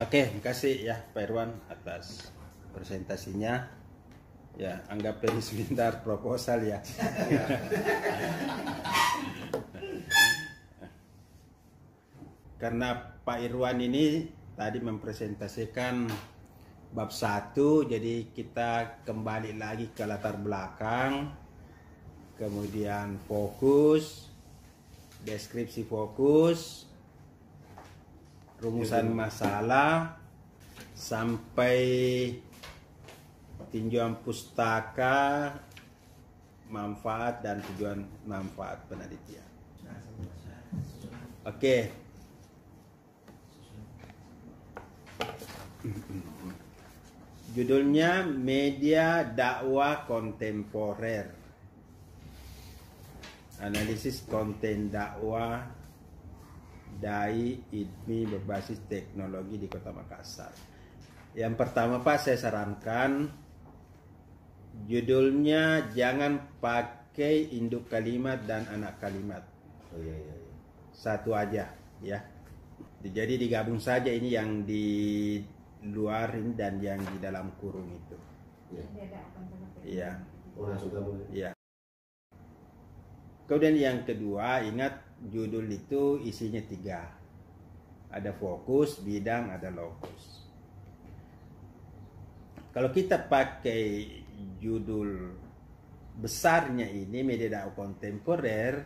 Oke, terima kasih ya Pak Irwan atas presentasinya. Ya, anggap ini sebentar proposal ya. Karena Pak Irwan ini tadi mempresentasikan bab 1, jadi kita kembali lagi ke latar belakang, kemudian fokus, deskripsi fokus, rumusan masalah, sampai tinjauan pustaka, manfaat dan tujuan manfaat penelitian. Oke. Judulnya media dakwah kontemporer. Analisis konten dakwah dai ilmi berbasis teknologi di Kota Makassar. Yang pertama Pak, saya sarankan judulnya jangan pakai induk kalimat dan anak kalimat. Satu aja ya. Jadi digabung saja ini yang di luar ini dan yang di dalam kurung itu. Iya. Iya. Kemudian yang kedua, ingat judul itu isinya 3. Ada fokus, bidang, ada lokus. Kalau kita pakai judul besarnya ini media dakwah kontemporer,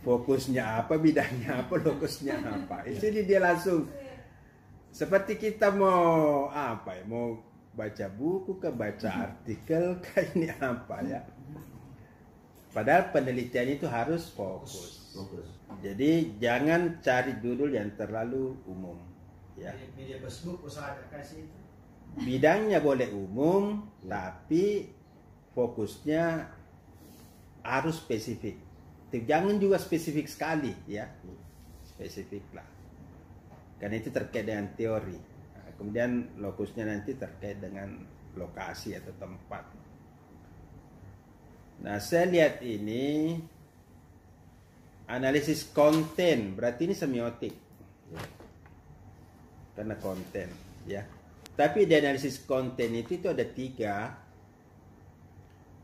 fokusnya apa, bidangnya apa, lokusnya apa. Itu dia langsung seperti kita mau apa ya, mau baca buku ke baca artikel kayak ini apa ya. Padahal penelitian itu harus fokus. Jadi jangan cari judul yang terlalu umum ya. Media Facebook usah kasih itu. Bidangnya boleh umum, tapi fokusnya harus spesifik. Jangan juga spesifik sekali ya. Spesifik lah. Karena itu terkait dengan teori. Nah, kemudian lokusnya nanti terkait dengan lokasi atau tempat. Nah, saya lihat ini analisis konten, berarti ini semiotik. Karena konten, ya. Tapi di analisis konten itu ada 3.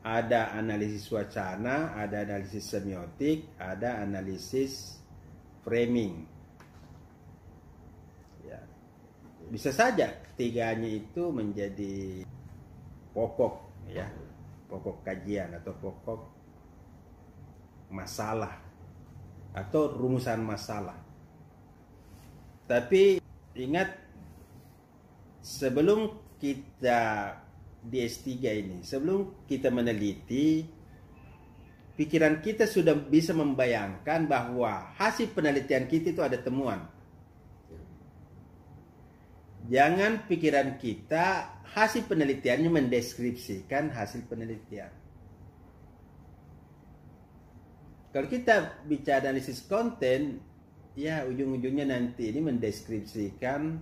Ada analisis wacana, ada analisis semiotik, ada analisis framing. Ya. Bisa saja 3-nya itu menjadi pokok, ya. Pokok kajian atau pokok masalah atau rumusan masalah. Tapi ingat, sebelum kita di S3 ini, sebelum kita meneliti, pikiran kita sudah bisa membayangkan bahwa hasil penelitian kita itu ada temuan. Jangan pikiran kita hasil penelitiannya mendeskripsikan hasil penelitian. Kalau kita bicara analisis konten, ya ujung-ujungnya nanti ini mendeskripsikan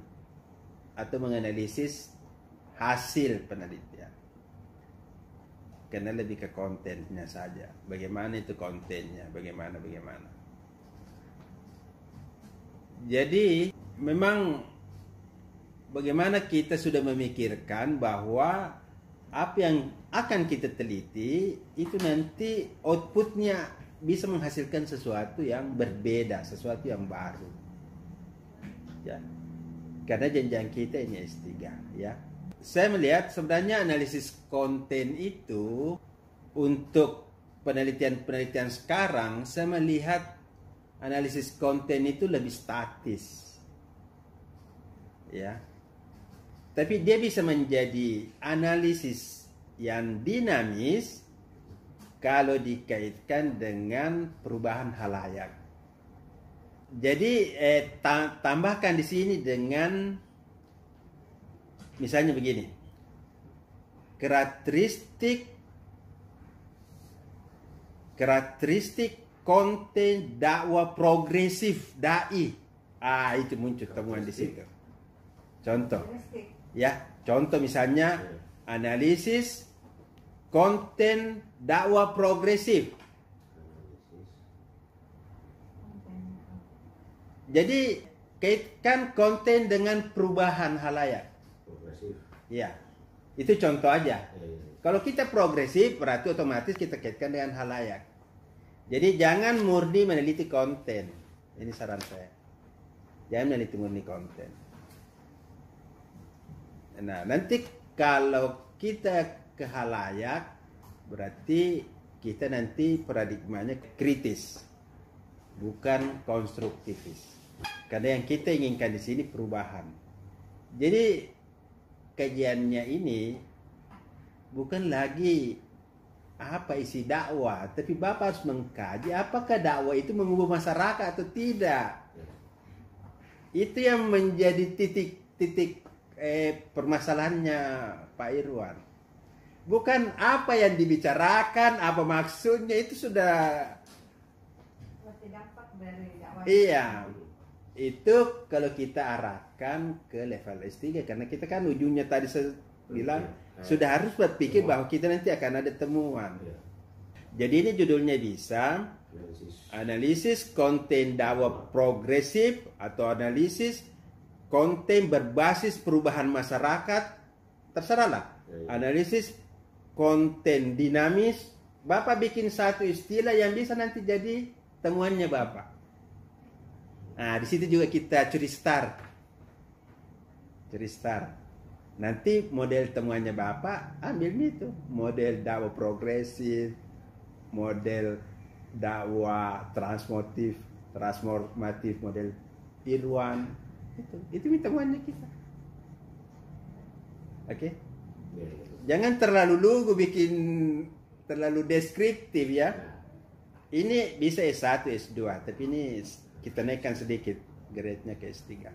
atau menganalisis hasil penelitian. Karena lebih ke kontennya saja. Bagaimana itu kontennya, bagaimana. Jadi memang bagaimana kita sudah memikirkan bahwa apa yang akan kita teliti itu nanti outputnya bisa menghasilkan sesuatu yang berbeda, sesuatu yang baru. Ya. Karena jenjang kita ini S3, ya. Saya melihat sebenarnya analisis konten itu untuk penelitian-penelitian sekarang, saya melihat analisis konten itu lebih statis. Ya. Tapi dia bisa menjadi analisis yang dinamis kalau dikaitkan dengan perubahan halayak. Jadi tambahkan di sini dengan misalnya begini. Karakteristik konten dakwah progresif dai. Itu muncul temuan di situ. Contoh. Ya, contoh misalnya analisis konten dakwah progresif. Jadi kaitkan konten dengan perubahan halayak. Progresif. Ya, itu contoh aja. Iya. Kalau kita progresif, berarti otomatis kita kaitkan dengan halayak. Jadi jangan murni meneliti konten. Ini saran saya. Jangan meneliti murni konten. Nah, nanti kalau kita ke halayak, berarti kita nanti paradigmanya kritis, bukan konstruktivis. Karena yang kita inginkan di sini perubahan. Jadi kajiannya ini bukan lagi apa isi dakwah, tapi Bapak harus mengkaji apakah dakwah itu mengubah masyarakat atau tidak. Itu yang menjadi titik permasalahannya Pak Irwan. Bukan apa yang dibicarakan, apa maksudnya, itu sudah. Dampak dari dakwah. Iya. Itu kalau kita arahkan ke level S3, karena kita kan ujungnya tadi saya bilang sudah harus berpikir bahwa kita nanti akan ada temuan. Jadi ini judulnya bisa analisis konten dakwah progresif atau analisis konten berbasis perubahan masyarakat, terserahlah. Analisis konten dinamis. Bapak bikin satu istilah yang bisa nanti jadi temuannya Bapak. Nah, di situ juga kita curi start. Nanti model temuannya Bapak ambil itu, model dakwah progresif, model dakwah transformatif model Irwan. Itu temuannya kita. Oke? Jangan terlalu lugu bikin terlalu deskriptif ya. Ini bisa S1, S2, tapi ini kita naikkan sedikit grade-nya ke S3.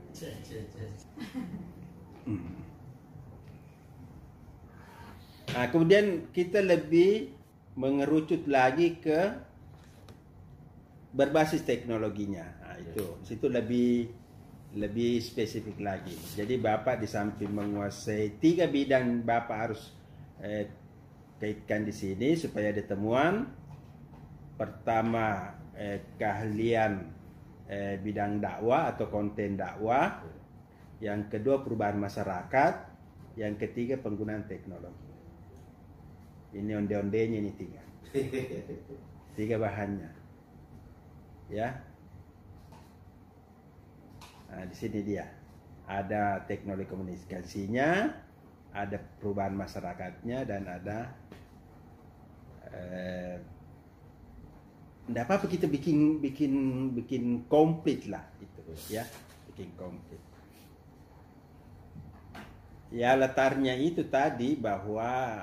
Nah, kemudian kita lebih mengerucut lagi ke berbasis teknologinya. Nah, itu lebih spesifik lagi. Jadi Bapak di samping menguasai 3 bidang, Bapak harus kaitkan di sini supaya ada temuan. Pertama, keahlian bidang dakwah atau konten dakwah. Yang kedua, perubahan masyarakat. Yang ketiga, penggunaan teknologi. Ini onde-ondenya ini 3. 3 bahannya. Ya. Nah, di sini dia. Ada teknologi komunikasinya, ada perubahan masyarakatnya, dan ada enggak apa-apa kita bikin komplit lah itu ya, bikin komplit. Ya, latarnya itu tadi bahwa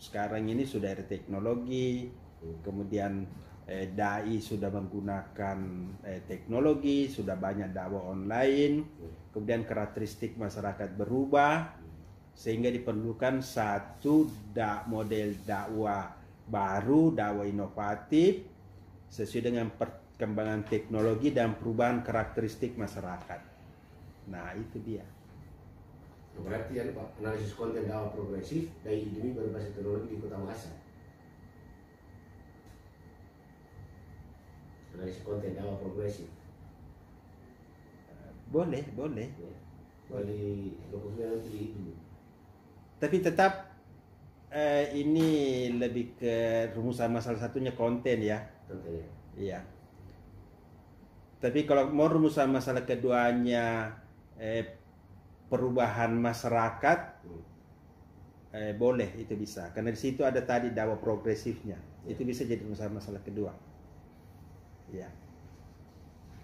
sekarang ini sudah ada teknologi, kemudian dai sudah menggunakan teknologi, sudah banyak dakwah online, kemudian karakteristik masyarakat berubah, sehingga diperlukan satu model dakwah baru, dakwah inovatif, sesuai dengan perkembangan teknologi dan perubahan karakteristik masyarakat. Nah, itu dia. Berarti ya Pak, analisis konten dakwah progresif dari IDMI berbasis teknologi di Kota Makassar. Analisis konten dakwah progresif. Boleh. Dari fokusnya nanti itu. Tapi tetap ini lebih ke rumusan masalah satunya konten ya. Kontennya. Iya. Tapi kalau mau rumusan masalah keduanya perubahan masyarakat, boleh, itu bisa. Karena di situ ada tadi dakwah progresifnya. Itu bisa jadi masalah kedua. Ya,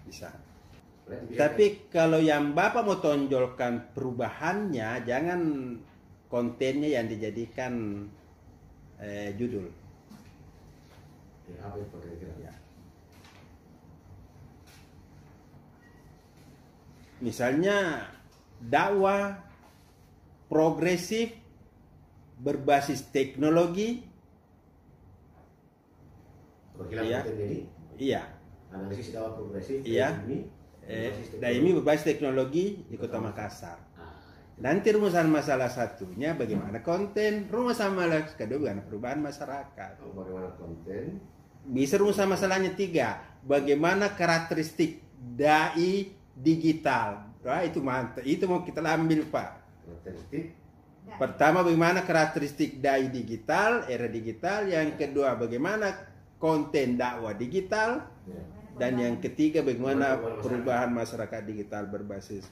bisa. Tapi kalau yang Bapak mau tonjolkan perubahannya, jangan kontennya yang dijadikan judul. Ya, apa itu kira-kira? Ya. Misalnya dakwah progresif berbasis teknologi. Perwakilan konten ini? Iya. Analisis dakwah progresif. Iya. Daimi berbasis teknologi di Kota Makassar. Nanti rumusan masalah satunya bagaimana konten, rumusan masalah kedua bagaimana perubahan masyarakat. Bagaimana konten? Bisa rumusan masalahnya 3. Bagaimana karakteristik dai digital. Wah, itu mantap. Itu mau kita ambil, Pak. Karakteristik. Pertama, bagaimana karakteristik dai digital, era digital. Yang kedua, bagaimana konten dakwah digital. Ya. Dan yang ketiga, bagaimana perubahan masyarakat digital berbasis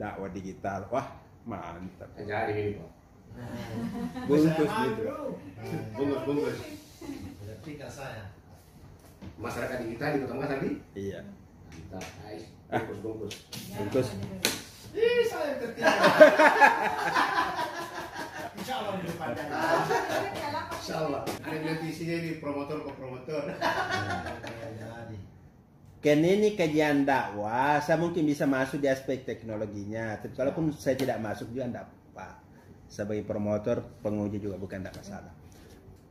dakwah digital. Wah, mantap. Jadi ini Pak. Bungkus gitu. Bungkus. Berarti kak saya. Masyarakat digital di Kota tadi. Iya. Kita bungkus. Bungkus. Ih, saya tertinggal. Insya Allah di depan. Insya Allah. Ada nanti isinya ini promotor ke promotor. Jadi. Karena ini kajian dakwah, saya mungkin bisa masuk di aspek teknologinya. Tapi kalaupun saya tidak masuk juga tidak apa. Sebagai promotor, penguji juga bukan tidak masalah.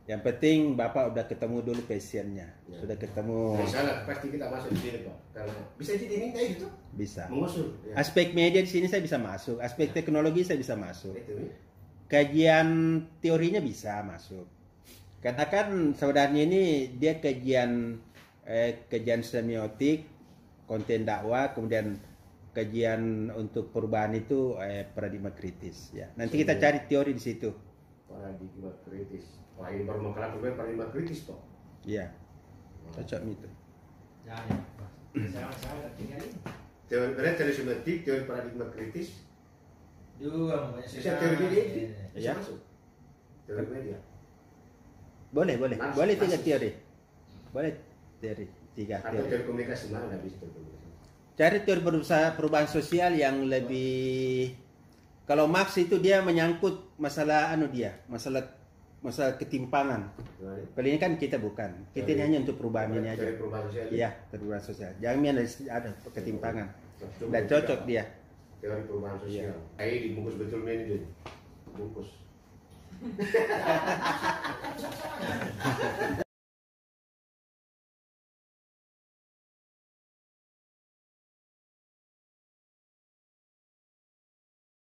Yang penting Bapak udah ketemu dulu passionnya, sudah ketemu. Misalnya pasti kita masuk di sini Pak. Karena bisa jadi minta itu. Bisa. Mengusul. Ya. Aspek media di sini saya bisa masuk, aspek teknologi saya bisa masuk. Itu nih. Kajian teorinya bisa masuk. Karena kan saudaranya ini dia kajian semiotik, konten dakwah, kemudian kajian untuk perubahan itu paradigma kritis. Ya. Nanti kita cari teori di situ. Paradigma kritis. Wah ini baru makalah perubahan paradigma kritis Pak. Iya, cocok itu. Jadi. Saya tertinggal ini. Teori semiotik, teori paradigma kritis. Dua makanya Bisa teori media ini. Iya. Bisa masuk. Teori media. Boleh Masuk, boleh tiga masuk. teori. Boleh tiga Atau teori. teori komunikasi mana nggak bisa teori komunikasi. Cari teori perubahan sosial yang lebih, kalau Marx itu dia menyangkut masalah masalah ketimpangan. Kali ini kan kita bukan. Kita ini hanya untuk perubahan ini aja. Teori perubahan sosial. Iya, perubahan sosial. Jangan ada ketimpangan. Coba Dan cocok kita, dia. Teori perubahan sosial. Iya. Kayak dibungkus betul ini dia. Bungkus.